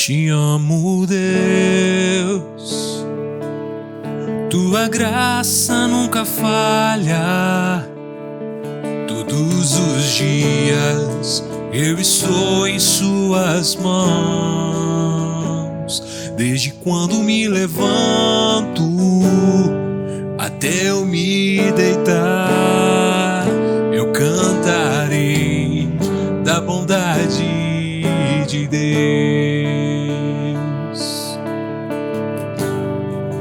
Te amo, Deus, tua graça nunca falha. Todos os dias eu estou em suas mãos. Desde quando me levanto até eu me deitar, eu cantarei da bondade de Deus.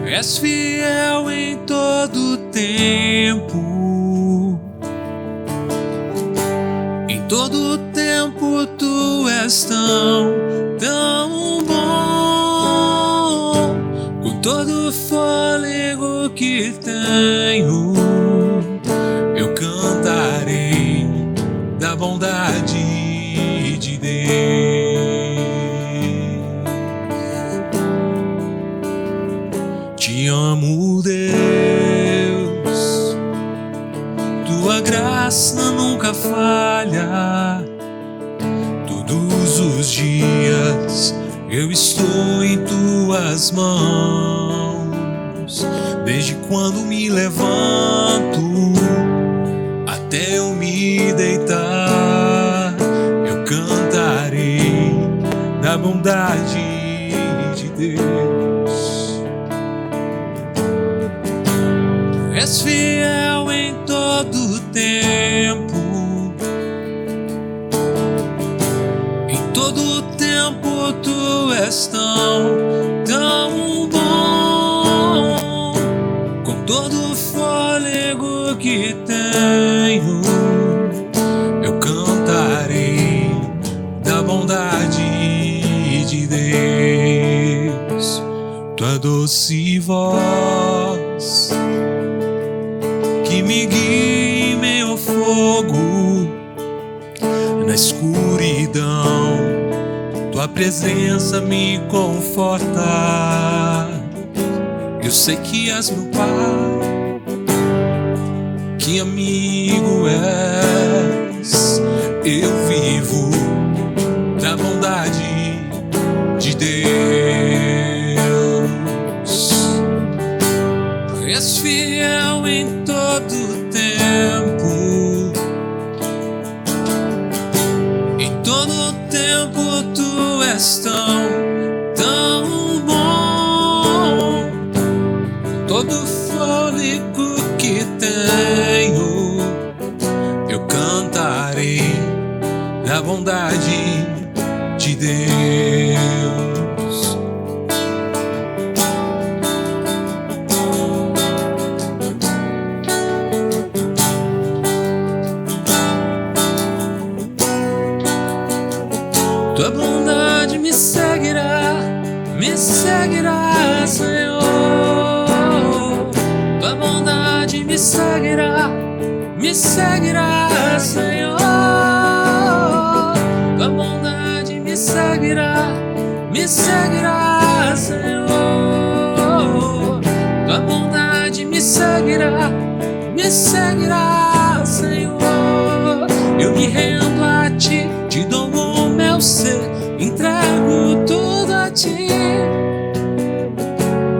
És fiel em todo tempo, em todo tempo tu és tão bom. Com todo o fôlego que tenho, eu cantarei da bondade de Deus. Te amo, Deus, tua graça nunca falha. Todos os dias eu estou em tuas mãos. Desde quando me levanto até eu me deitar, eu cantarei da bondade de Deus. És fiel em todo tempo, em todo tempo tu és tão bom. Com todo o fôlego que tenho, eu cantarei da bondade de Deus. Tua doce voz que me guia em meio ao fogo, na escuridão, tua presença me conforta. Eu sei que és meu Pai, que amigo és. Eu vivo da bondade de Deus. És fiel em todo tempo, em todo tempo tu és tão bom. Todo fôlego que tenho, eu cantarei da bondade de Deus. Tua bondade me seguirá, Senhor. Tua bondade me seguirá, Senhor. Tua bondade me seguirá, Senhor. Tua bondade me seguirá, Senhor. Eu me rendo a ti, te dou o meu ser, entrego tudo a ti.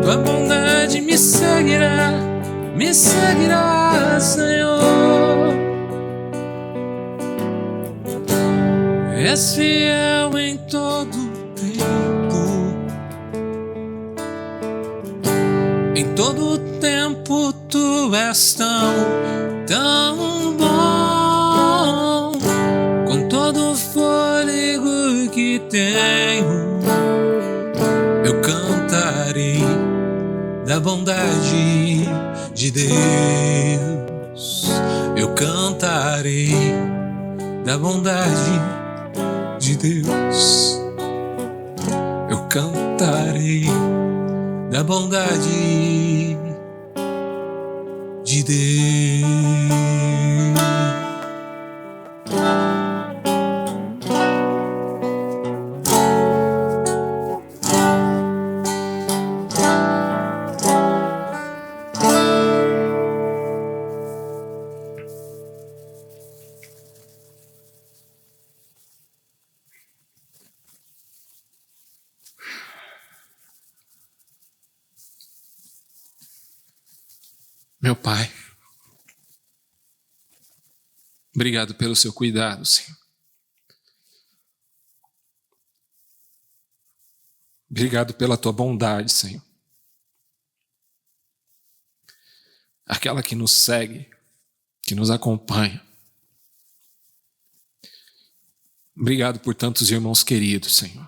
Tua bondade me seguirá, Senhor. És fiel em todo tempo, em todo tempo tu és tão bom. Com todo o fôlego que tenho, eu cantarei da bondade de Deus. Eu cantarei da bondade de Deus. Eu cantarei da bondade de Deus. Meu Pai, obrigado pelo seu cuidado, Senhor. Obrigado pela tua bondade, Senhor. Aquela que nos segue, que nos acompanha. Obrigado por tantos irmãos queridos, Senhor.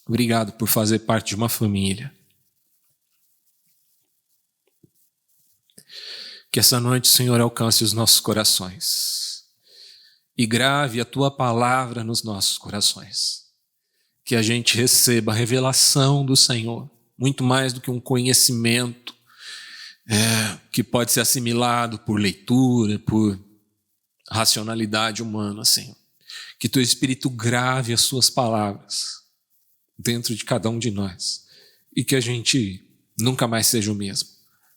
Obrigado por fazer parte de uma família. Que essa noite, Senhor, alcance os nossos corações e grave a tua palavra nos nossos corações. Que a gente receba a revelação do Senhor, muito mais do que um conhecimento que pode ser assimilado por leitura, por racionalidade humana, Senhor. Que teu Espírito grave as suas palavras dentro de cada um de nós e que a gente nunca mais seja o mesmo.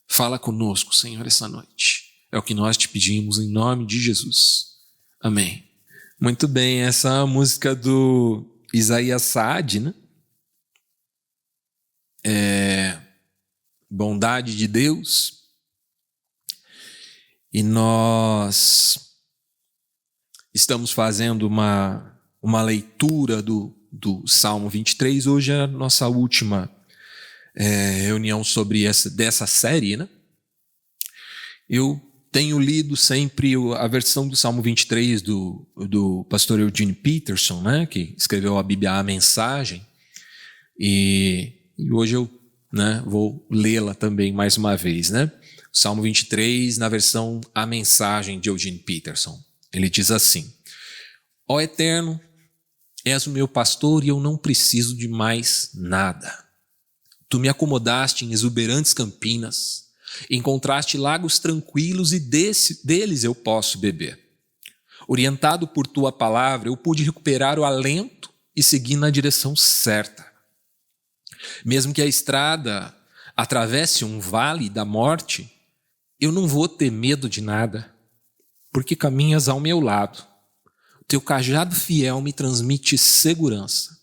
Fala conosco, Senhor, essa noite. É o que nós te pedimos em nome de Jesus. Amém. Muito bem, essa é a música do Isaías Saad, né? Bondade de Deus. E nós estamos fazendo uma leitura do Salmo 23. Hoje é a nossa última reunião sobre dessa série, né? Eu tenho lido sempre a versão do Salmo 23 do pastor Eugene Peterson, né? Que escreveu a Bíblia A Mensagem. E hoje eu vou lê-la também mais uma vez, né? O Salmo 23 na versão A Mensagem de Eugene Peterson. Ele diz assim: Ó Eterno, és o meu pastor e eu não preciso de mais nada. Tu me acomodaste em exuberantes campinas, encontraste lagos tranquilos e deles eu posso beber. Orientado por tua palavra, eu pude recuperar o alento e seguir na direção certa. Mesmo que a estrada atravesse um vale da morte, eu não vou ter medo de nada, porque caminhas ao meu lado. Teu cajado fiel me transmite segurança.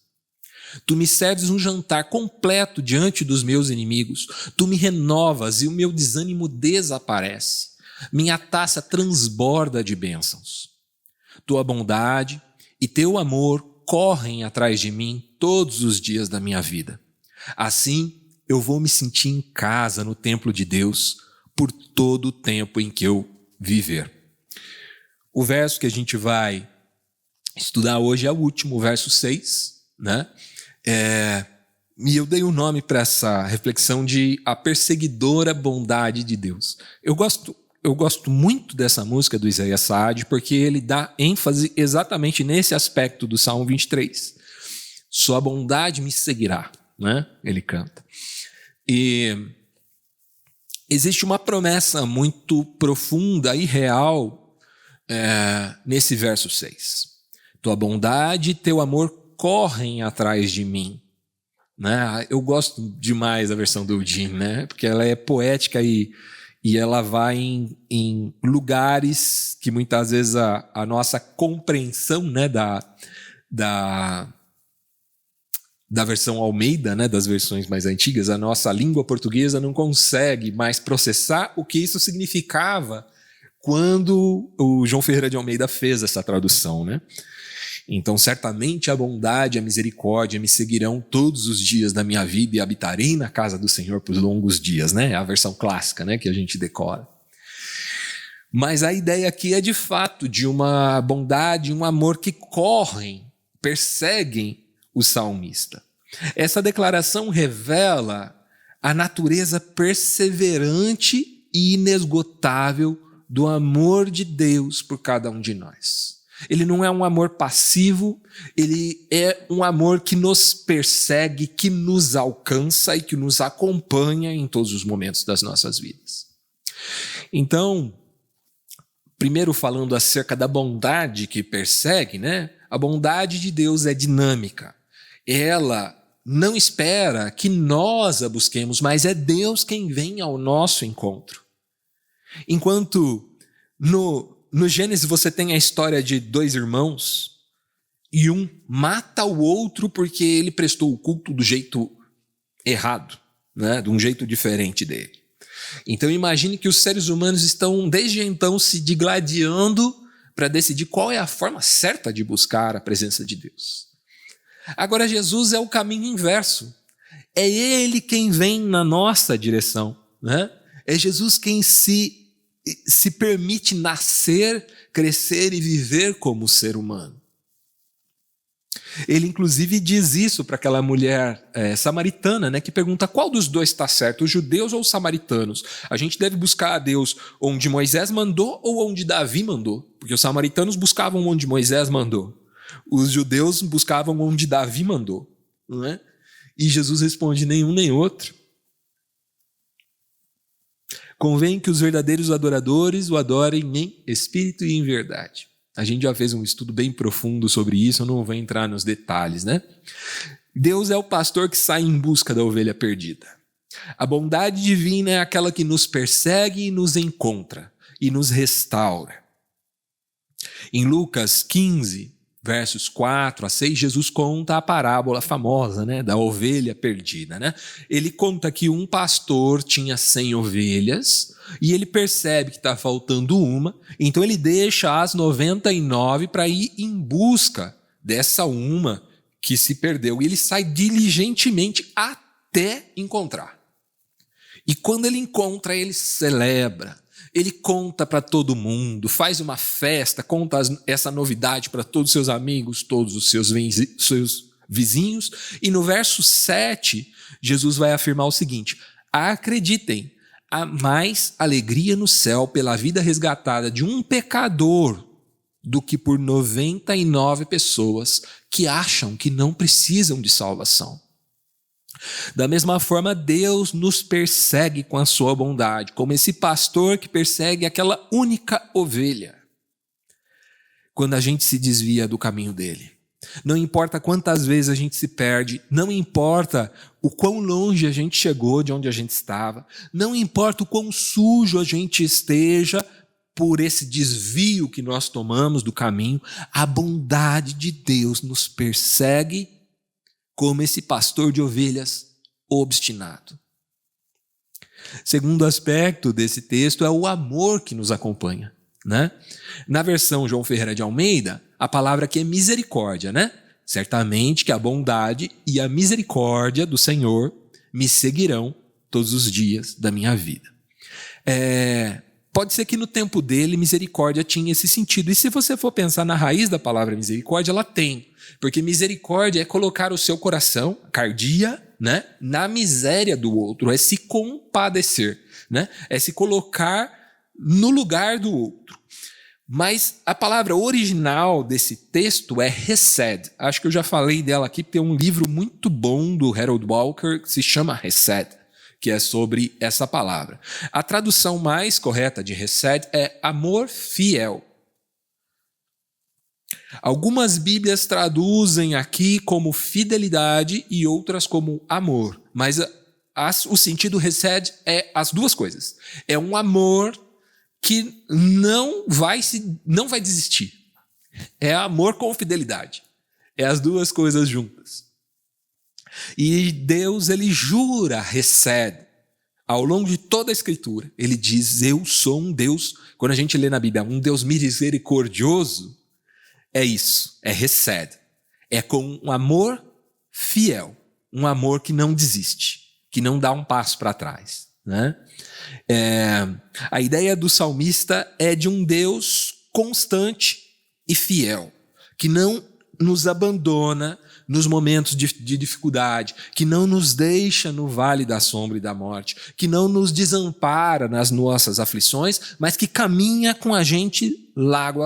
Tu me serves um jantar completo diante dos meus inimigos. Tu me renovas e o meu desânimo desaparece. Minha taça transborda de bênçãos. Tua bondade e teu amor correm atrás de mim todos os dias da minha vida. Assim, eu vou me sentir em casa no templo de Deus por todo o tempo em que eu viver. O verso que a gente vai estudar hoje é o último, o verso 6, né? E eu dei um nome para essa reflexão de a perseguidora bondade de Deus. Eu gosto muito dessa música do Isaías Saad, porque ele dá ênfase exatamente nesse aspecto do Salmo 23. Sua bondade me seguirá, né? Ele canta. E existe uma promessa muito profunda e real nesse verso 6. Tua bondade e teu amor correm atrás de mim, né? Eu gosto demais da versão do Eugene, né? Porque ela é poética e ela vai em lugares que muitas vezes a nossa compreensão, né, da versão Almeida, né, das versões mais antigas, a nossa língua portuguesa não consegue mais processar o que isso significava quando o João Ferreira de Almeida fez essa tradução, né? Então, certamente a bondade e a misericórdia me seguirão todos os dias da minha vida e habitarei na casa do Senhor por longos dias, né? É a versão clássica, né, que a gente decora. Mas a ideia aqui é de fato de uma bondade, um amor que correm, perseguem o salmista. Essa declaração revela a natureza perseverante e inesgotável do amor de Deus por cada um de nós. Ele não é um amor passivo, ele é um amor que nos persegue, que nos alcança e que nos acompanha em todos os momentos das nossas vidas. Então, primeiro falando acerca da bondade que persegue, né? A bondade de Deus é dinâmica. Ela não espera que nós a busquemos, mas é Deus quem vem ao nosso encontro. Enquanto no Gênesis você tem a história de dois irmãos e um mata o outro porque ele prestou o culto do jeito errado, né? De um jeito diferente dele. Então imagine que os seres humanos estão desde então se digladiando para decidir qual é a forma certa de buscar a presença de Deus. Agora Jesus é o caminho inverso. É Ele quem vem na nossa direção, né? É Jesus quem se permite nascer, crescer e viver como ser humano. Ele inclusive diz isso para aquela mulher samaritana, né, que pergunta qual dos dois está certo, os judeus ou os samaritanos? A gente deve buscar a Deus onde Moisés mandou ou onde Davi mandou? Porque os samaritanos buscavam onde Moisés mandou. Os judeus buscavam onde Davi mandou, não é? E Jesus responde, nenhum nem outro. Convém que os verdadeiros adoradores o adorem em espírito e em verdade. A gente já fez um estudo bem profundo sobre isso, eu não vou entrar nos detalhes, né? Deus é o pastor que sai em busca da ovelha perdida. A bondade divina é aquela que nos persegue e nos encontra e nos restaura. Em Lucas 15, versos 4 a 6, Jesus conta a parábola famosa, né, da ovelha perdida, né? Ele conta que um pastor tinha 100 ovelhas e ele percebe que está faltando uma, então ele deixa as 99 para ir em busca dessa uma que se perdeu. E ele sai diligentemente até encontrar. E quando ele encontra, ele celebra. Ele conta para todo mundo, faz uma festa, conta essa novidade para todos os seus amigos, todos os seus vizinhos. E no verso 7, Jesus vai afirmar o seguinte: acreditem, há mais alegria no céu pela vida resgatada de um pecador do que por 99 pessoas que acham que não precisam de salvação. Da mesma forma, Deus nos persegue com a sua bondade, como esse pastor que persegue aquela única ovelha. Quando a gente se desvia do caminho dele. Não importa quantas vezes a gente se perde, não importa o quão longe a gente chegou de onde a gente estava, não importa o quão sujo a gente esteja por esse desvio que nós tomamos do caminho, a bondade de Deus nos persegue como esse pastor de ovelhas obstinado. Segundo aspecto desse texto é o amor que nos acompanha, né? Na versão João Ferreira de Almeida, a palavra aqui é misericórdia, né? Certamente que a bondade e a misericórdia do Senhor me seguirão todos os dias da minha vida. Pode ser que no tempo dele misericórdia tinha esse sentido. E se você for pensar na raiz da palavra misericórdia, ela tem. Porque misericórdia é colocar o seu coração, cardia, né, na miséria do outro, é se compadecer, né, é se colocar no lugar do outro. Mas a palavra original desse texto é hesed. Acho que eu já falei dela aqui, tem um livro muito bom do Harold Walker que se chama Hesed, que é sobre essa palavra. A tradução mais correta de hesed é amor fiel. Algumas Bíblias traduzem aqui como fidelidade e outras como amor, mas o sentido hesed é as duas coisas. É um amor que não vai desistir. É amor com fidelidade. É as duas coisas juntas. E Deus, ele jura hesed ao longo de toda a Escritura. Ele diz, eu sou um Deus, quando a gente lê na Bíblia, um Deus misericordioso, é isso, é hesed. É com um amor fiel, um amor que não desiste, que não dá um passo para trás, né? A ideia do salmista é de um Deus constante e fiel, que não nos abandona nos momentos de dificuldade, que não nos deixa no vale da sombra e da morte, que não nos desampara nas nossas aflições, mas que caminha com a gente lado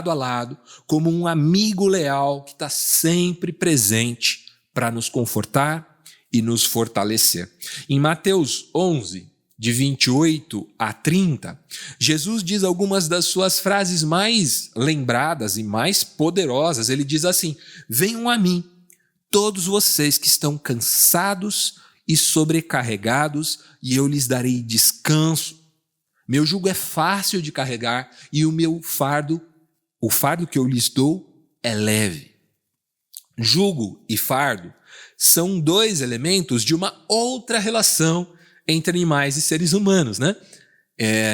a lado, como um amigo leal que está sempre presente para nos confortar e nos fortalecer. Em Mateus 11, de 28 a 30, Jesus diz algumas das suas frases mais lembradas e mais poderosas. Ele diz assim, venham a mim, todos vocês que estão cansados e sobrecarregados, e eu lhes darei descanso. Meu jugo é fácil de carregar e o fardo que eu lhes dou é leve. Jugo e fardo são dois elementos de uma outra relação entre animais e seres humanos, né?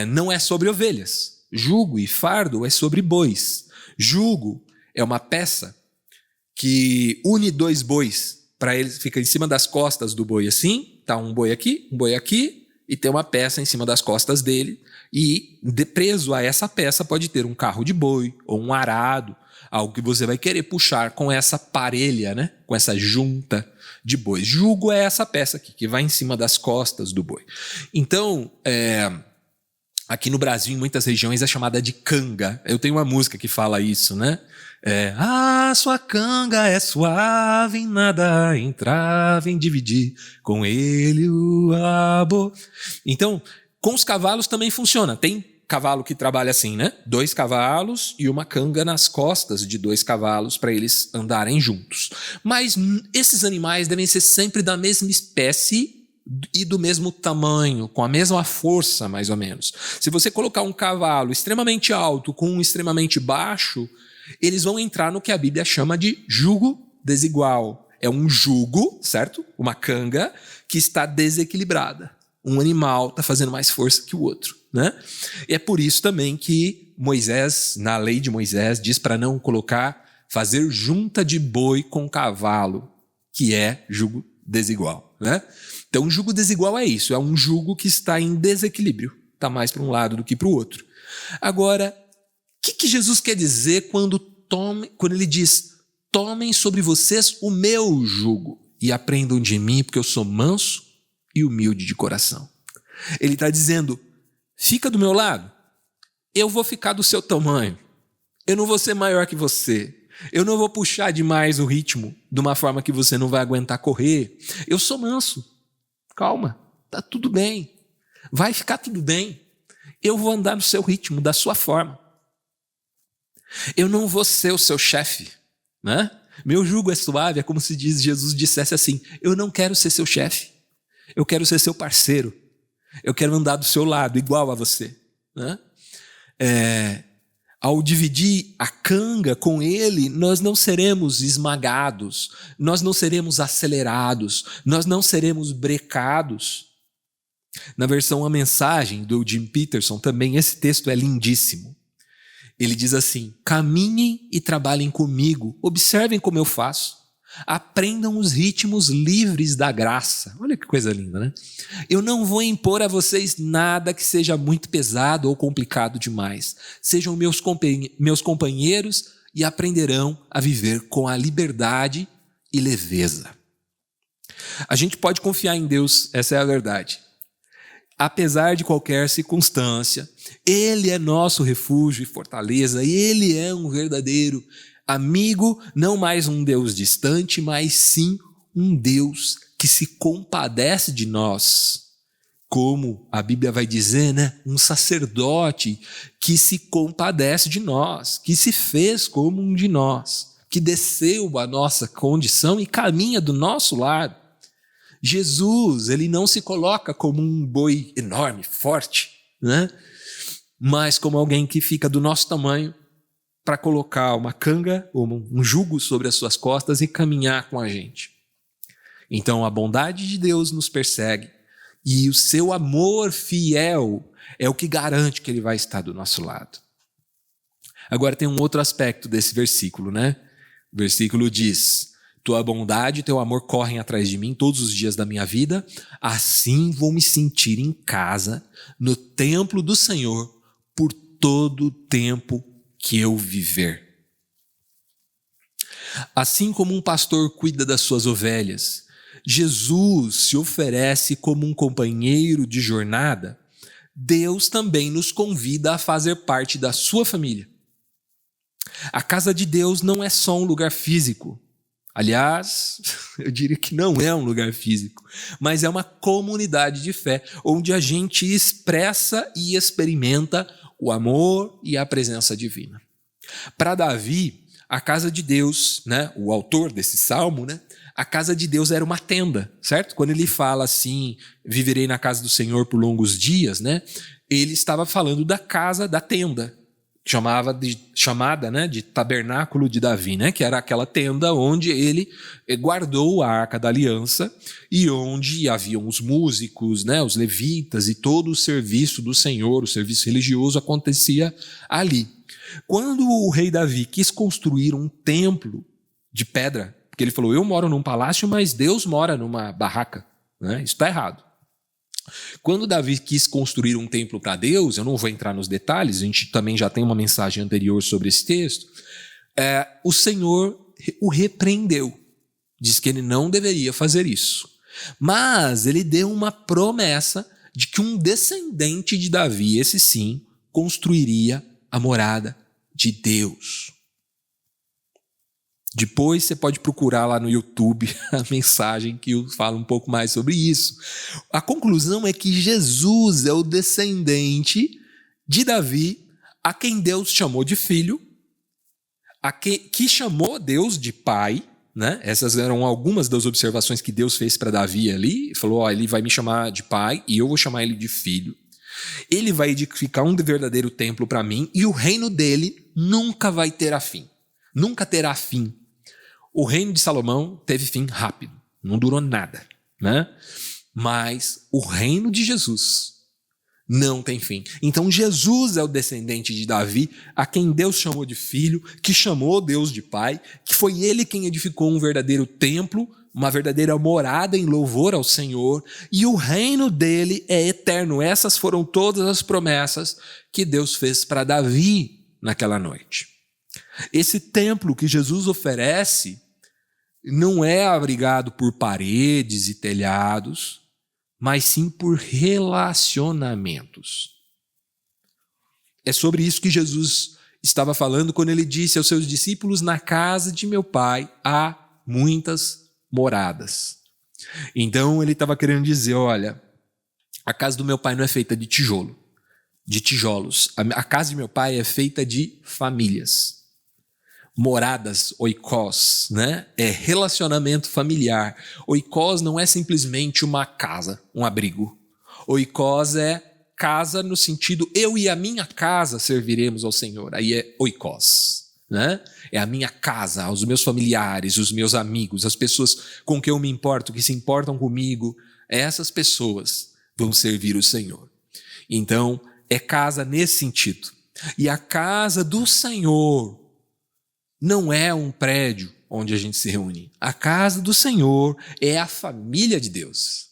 Não é sobre ovelhas. Jugo e fardo é sobre bois. Jugo é uma peça que une dois bois, para eles fica em cima das costas do boi assim, tá um boi aqui, e tem uma peça em cima das costas dele, e preso a essa peça pode ter um carro de boi ou um arado, algo que você vai querer puxar com essa parelha, né? Com essa junta de bois. Jugo é essa peça aqui, que vai em cima das costas do boi. Então, aqui no Brasil, em muitas regiões, é chamada de canga. Eu tenho uma música que fala isso, né? Sua canga é suave, em nada entrava em dividir com ele o amor. Então, com os cavalos também funciona. Tem cavalo que trabalha assim, né? 2 cavalos e uma canga nas costas de 2 cavalos para eles andarem juntos. Mas esses animais devem ser sempre da mesma espécie e do mesmo tamanho, com a mesma força, mais ou menos. Se você colocar um cavalo extremamente alto com um extremamente baixo, eles vão entrar no que a Bíblia chama de jugo desigual. É um jugo, certo? Uma canga que está desequilibrada. Um animal está fazendo mais força que o outro, né? E é por isso também que Moisés, na lei de Moisés, diz para não fazer junta de boi com cavalo, que é jugo desigual, né? Então, jugo desigual é isso, é um jugo que está em desequilíbrio, está mais para um lado do que para o outro. Agora, o que Jesus quer dizer quando ele diz: tomem sobre vocês o meu jugo e aprendam de mim, porque eu sou manso e humilde de coração. Ele está dizendo: fica do meu lado, eu vou ficar do seu tamanho, eu não vou ser maior que você, eu não vou puxar demais o ritmo de uma forma que você não vai aguentar correr. Eu sou manso, calma, tá tudo bem, vai ficar tudo bem, eu vou andar no seu ritmo, da sua forma. Eu não vou ser o seu chefe, né? Meu jugo é suave, é como se Jesus dissesse assim: eu não quero ser seu chefe, eu quero ser seu parceiro, eu quero andar do seu lado, igual a você, né? Ao dividir a canga com ele, nós não seremos esmagados, nós não seremos acelerados, nós não seremos brecados. Na versão A Mensagem, do Jim Peterson, também esse texto é lindíssimo. Ele diz assim: caminhem e trabalhem comigo, observem como eu faço, aprendam os ritmos livres da graça. Olha que coisa linda, né? Eu não vou impor a vocês nada que seja muito pesado ou complicado demais. Sejam meus companheiros e aprenderão a viver com a liberdade e leveza. A gente pode confiar em Deus, essa é a verdade. Apesar de qualquer circunstância, Ele é nosso refúgio e fortaleza, e Ele é um verdadeiro amigo, não mais um Deus distante, mas sim um Deus que se compadece de nós. Como a Bíblia vai dizer, né? Um sacerdote que se compadece de nós, que se fez como um de nós, que desceu a nossa condição e caminha do nosso lado. Jesus, ele não se coloca como um boi enorme, forte, né? Mas como alguém que fica do nosso tamanho para colocar uma canga ou um jugo sobre as suas costas e caminhar com a gente. Então a bondade de Deus nos persegue e o seu amor fiel é o que garante que ele vai estar do nosso lado. Agora tem um outro aspecto desse versículo, né? O versículo diz: tua bondade e teu amor correm atrás de mim todos os dias da minha vida, assim vou me sentir em casa, no templo do Senhor, por todo o tempo que eu viver. Assim como um pastor cuida das suas ovelhas, Jesus se oferece como um companheiro de jornada. Deus também nos convida a fazer parte da sua família. A casa de Deus não é só um lugar físico. Aliás, eu diria que não é um lugar físico, mas é uma comunidade de fé, onde a gente expressa e experimenta o amor e a presença divina. Para Davi, a casa de Deus, né, o autor desse salmo, né, a casa de Deus era uma tenda, certo? Quando ele fala assim, viverei na casa do Senhor por longos dias, né, ele estava falando da casa, da tenda. chamada, né, de tabernáculo de Davi, né, que era aquela tenda onde ele guardou a Arca da Aliança e onde haviam os músicos, né, os levitas e todo o serviço do Senhor, o serviço religioso acontecia ali. Quando o rei Davi quis construir um templo de pedra, porque ele falou, eu moro num palácio, mas Deus mora numa barraca, né, isso está errado. Quando Davi quis construir um templo para Deus, eu não vou entrar nos detalhes, a gente também já tem uma mensagem anterior sobre esse texto, o Senhor o repreendeu, diz que ele não deveria fazer isso. Mas ele deu uma promessa de que um descendente de Davi, esse sim, construiria a morada de Deus. Depois você pode procurar lá no YouTube a mensagem que fala um pouco mais sobre isso. A conclusão é que Jesus é o descendente de Davi, a quem Deus chamou de filho, que chamou Deus de pai, né? Essas eram algumas das observações que Deus fez para Davi ali. Falou, ele vai me chamar de pai e eu vou chamar ele de filho. Ele vai edificar um verdadeiro templo para mim e o reino dele nunca vai ter fim. Nunca terá fim. O reino de Salomão teve fim rápido, não durou nada, né? Mas o reino de Jesus não tem fim. Então Jesus é o descendente de Davi, a quem Deus chamou de filho, que chamou Deus de pai, que foi ele quem edificou um verdadeiro templo, uma verdadeira morada em louvor ao Senhor, e o reino dele é eterno. Essas foram todas as promessas que Deus fez para Davi naquela noite. Esse templo que Jesus oferece não é abrigado por paredes e telhados, mas sim por relacionamentos. É sobre isso que Jesus estava falando quando ele disse aos seus discípulos, na casa de meu pai há muitas moradas. Então ele estava querendo dizer, olha, a casa do meu pai não é feita de tijolos. A casa de meu pai é feita de famílias. Moradas, oikos, né? É relacionamento familiar. Oikos não é simplesmente uma casa, um abrigo. Oikos é casa no sentido, eu e a minha casa serviremos ao Senhor. Aí é oikos, né? É a minha casa, os meus familiares, os meus amigos, as pessoas com quem eu me importo, que se importam comigo. Essas pessoas vão servir o Senhor. Então, é casa nesse sentido. E a casa do Senhor não é um prédio onde a gente se reúne. A casa do Senhor é a família de Deus.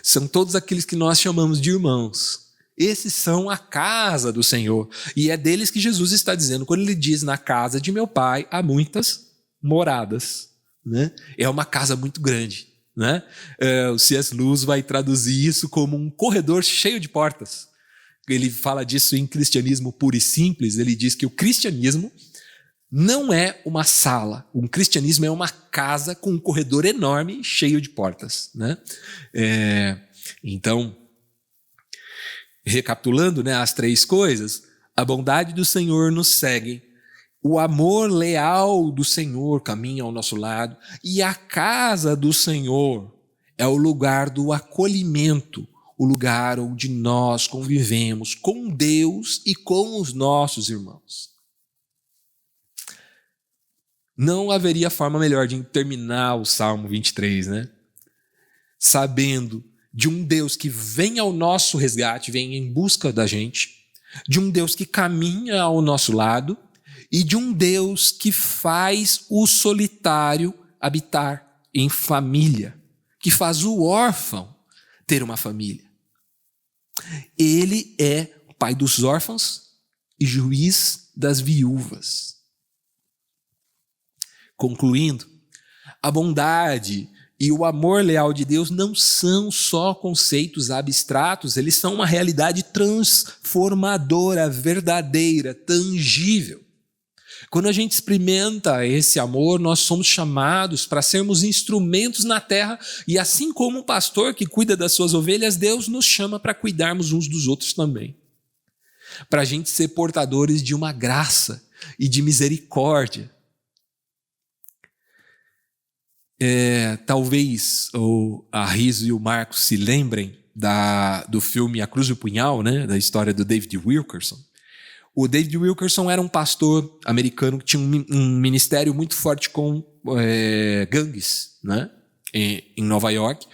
São todos aqueles que nós chamamos de irmãos. Esses são a casa do Senhor. E é deles que Jesus está dizendo, quando ele diz, na casa de meu pai há muitas moradas. Né? É uma casa muito grande. Né? O C.S. Lewis vai traduzir isso como um corredor cheio de portas. Ele fala disso em Cristianismo Puro e Simples. Ele diz que o cristianismo não é uma sala. O cristianismo é uma casa com um corredor enorme, cheio de portas. Né? Então, recapitulando, né, as três coisas, a bondade do Senhor nos segue, o amor leal do Senhor caminha ao nosso lado, e a casa do Senhor é o lugar do acolhimento, o lugar onde nós convivemos com Deus e com os nossos irmãos. Não haveria forma melhor de terminar o Salmo 23, né? Sabendo de um Deus que vem ao nosso resgate, vem em busca da gente, de um Deus que caminha ao nosso lado e de um Deus que faz o solitário habitar em família, que faz o órfão ter uma família. Ele é o pai dos órfãos e juiz das viúvas. Concluindo, a bondade e o amor leal de Deus não são só conceitos abstratos, eles são uma realidade transformadora, verdadeira, tangível. Quando a gente experimenta esse amor, nós somos chamados para sermos instrumentos na terra, e assim como um pastor que cuida das suas ovelhas, Deus nos chama para cuidarmos uns dos outros também. Para a gente ser portadores de uma graça e de misericórdia. Talvez a Riso e o Marcos se lembrem do filme A Cruz e o Punhal, né? Da história do David Wilkerson. O David Wilkerson era um pastor americano que tinha um ministério muito forte com gangues, né? Em Nova York.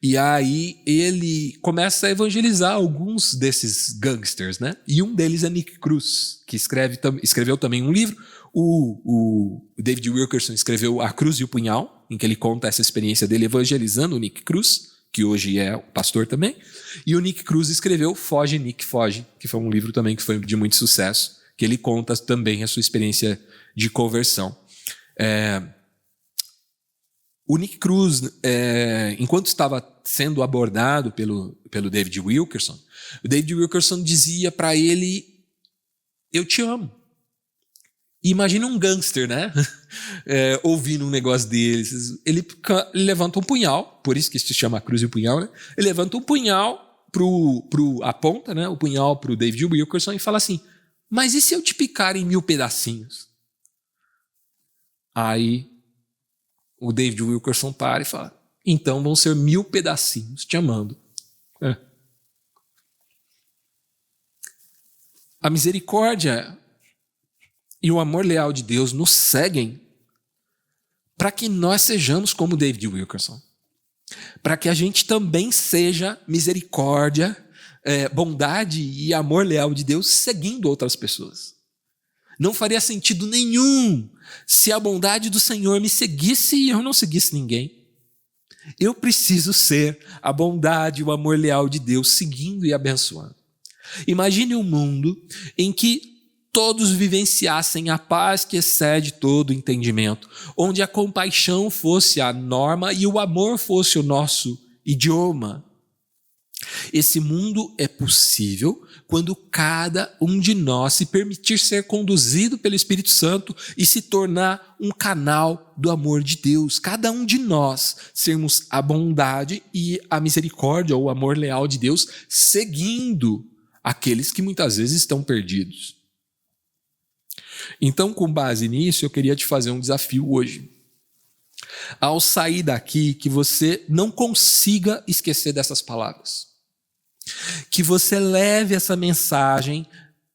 E aí ele começa a evangelizar alguns desses gangsters, né? E um deles é Nick Cruz, que escreveu também um livro. O David Wilkerson escreveu A Cruz e o Punhal, em que ele conta essa experiência dele evangelizando o Nick Cruz, que hoje é o pastor também. E o Nick Cruz escreveu Foge, Nick, Foge, que foi um livro também que foi de muito sucesso, que ele conta também a sua experiência de conversão. O Nick Cruz, enquanto estava sendo abordado pelo David Wilkerson, o David Wilkerson dizia para ele: eu te amo. E imagina um gangster, né? Ouvindo um negócio deles. Ele levanta um punhal, por isso que se chama Cruz e o Punhal, né? Ele levanta um punhal, aponta, né, o punhal para o David Wilkerson e fala assim: mas e se eu te picar em 1000 pedacinhos? Aí o David Wilkerson para e fala: então vão ser 1000 pedacinhos te amando. A misericórdia e o amor leal de Deus nos seguem para que nós sejamos como David Wilkerson. Para que a gente também seja misericórdia, bondade e amor leal de Deus seguindo outras pessoas. Não faria sentido nenhum se a bondade do Senhor me seguisse e eu não seguisse ninguém. Eu preciso ser a bondade e o amor leal de Deus seguindo e abençoando. Imagine um mundo em que todos vivenciassem a paz que excede todo entendimento, onde a compaixão fosse a norma e o amor fosse o nosso idioma. Esse mundo é possível quando cada um de nós se permitir ser conduzido pelo Espírito Santo e se tornar um canal do amor de Deus. Cada um de nós sermos a bondade e a misericórdia ou o amor leal de Deus, seguindo aqueles que muitas vezes estão perdidos. Então, com base nisso, eu queria te fazer um desafio hoje. Ao sair daqui, que você não consiga esquecer dessas palavras. Que você leve essa mensagem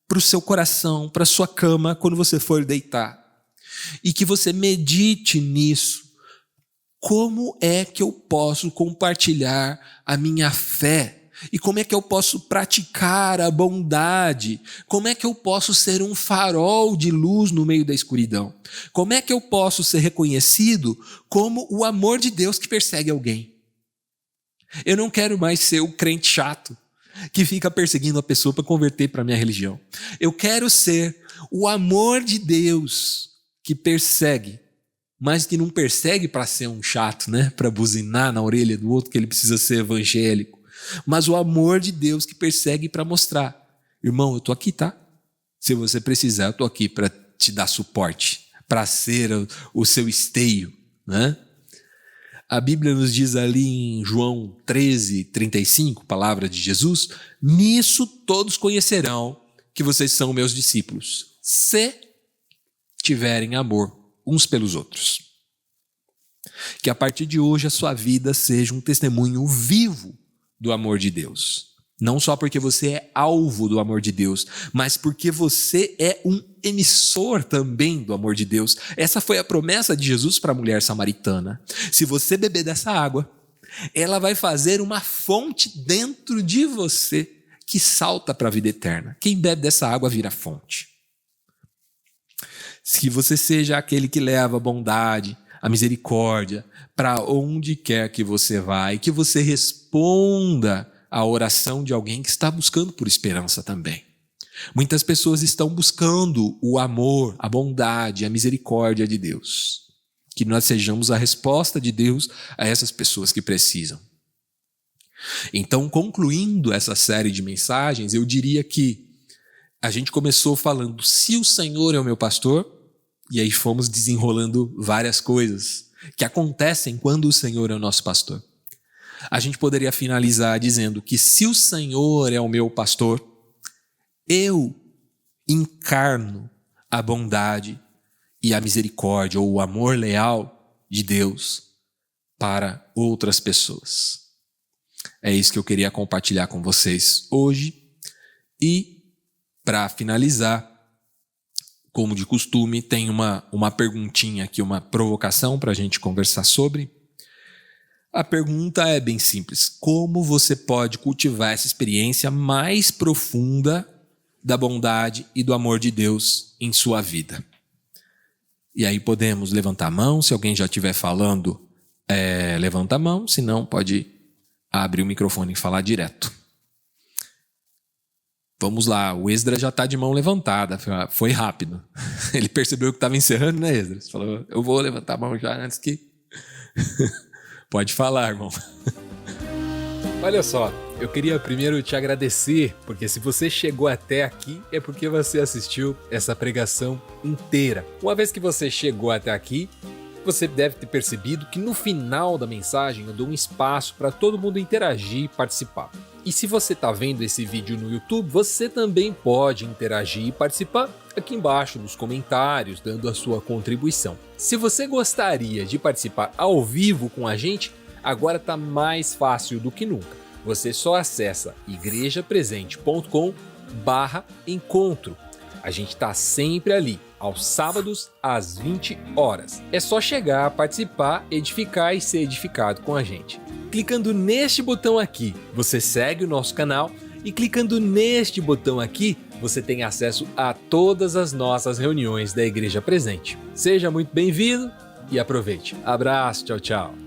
para o seu coração, para a sua cama, quando você for deitar. E que você medite nisso. Como é que eu posso compartilhar a minha fé? E como é que eu posso praticar a bondade? Como é que eu posso ser um farol de luz no meio da escuridão? Como é que eu posso ser reconhecido como o amor de Deus que persegue alguém? Eu não quero mais ser o crente chato que fica perseguindo a pessoa para converter para a minha religião. Eu quero ser o amor de Deus que persegue, mas que não persegue para ser um chato, né? Para buzinar na orelha do outro que ele precisa ser evangélico. Mas o amor de Deus que persegue para mostrar: irmão, eu estou aqui, tá? Se você precisar, eu estou aqui para te dar suporte, para ser o seu esteio, né? A Bíblia nos diz ali em João 13:35, palavra de Jesus: nisso todos conhecerão que vocês são meus discípulos, se tiverem amor uns pelos outros. Que a partir de hoje a sua vida seja um testemunho vivo do amor de Deus. Não só porque você é alvo do amor de Deus, mas porque você é um emissor também do amor de Deus. Essa foi a promessa de Jesus para a mulher samaritana. Se você beber dessa água, ela vai fazer uma fonte dentro de você que salta para a vida eterna. Quem bebe dessa água vira fonte. Se você seja aquele que leva a bondade, a misericórdia, para onde quer que você vá, e que você responda à oração de alguém que está buscando por esperança também. Muitas pessoas estão buscando o amor, a bondade, a misericórdia de Deus. Que nós sejamos a resposta de Deus a essas pessoas que precisam. Então, concluindo essa série de mensagens, eu diria que a gente começou falando: se o Senhor é o meu pastor, e aí fomos desenrolando várias coisas que acontecem quando o Senhor é o nosso pastor. A gente poderia finalizar dizendo que se o Senhor é o meu pastor, eu encarno a bondade e a misericórdia ou o amor leal de Deus para outras pessoas. É isso que eu queria compartilhar com vocês hoje. E para finalizar, como de costume, tem uma perguntinha aqui, uma provocação para a gente conversar sobre. A pergunta é bem simples: como você pode cultivar essa experiência mais profunda da bondade e do amor de Deus em sua vida? E aí podemos levantar a mão, se alguém já estiver falando, levanta a mão, se não, pode abrir o microfone e falar direto. Vamos lá, o Esdras já está de mão levantada, foi rápido. Ele percebeu que estava encerrando, né, Esdras? Falou, eu vou levantar a mão já antes que... Pode falar, irmão. Olha só, eu queria primeiro te agradecer, porque se você chegou até aqui, é porque você assistiu essa pregação inteira. Uma vez que você chegou até aqui, você deve ter percebido que no final da mensagem eu dou um espaço para todo mundo interagir e participar. E se você está vendo esse vídeo no YouTube, você também pode interagir e participar aqui embaixo nos comentários, dando a sua contribuição. Se você gostaria de participar ao vivo com a gente, agora está mais fácil do que nunca. Você só acessa igrejapresente.com/encontro. A gente está sempre ali, aos sábados, às 20 horas. É só chegar, participar, edificar e ser edificado com a gente. Clicando neste botão aqui, você segue o nosso canal e clicando neste botão aqui, você tem acesso a todas as nossas reuniões da Igreja Presente. Seja muito bem-vindo e aproveite. Abraço, tchau, tchau.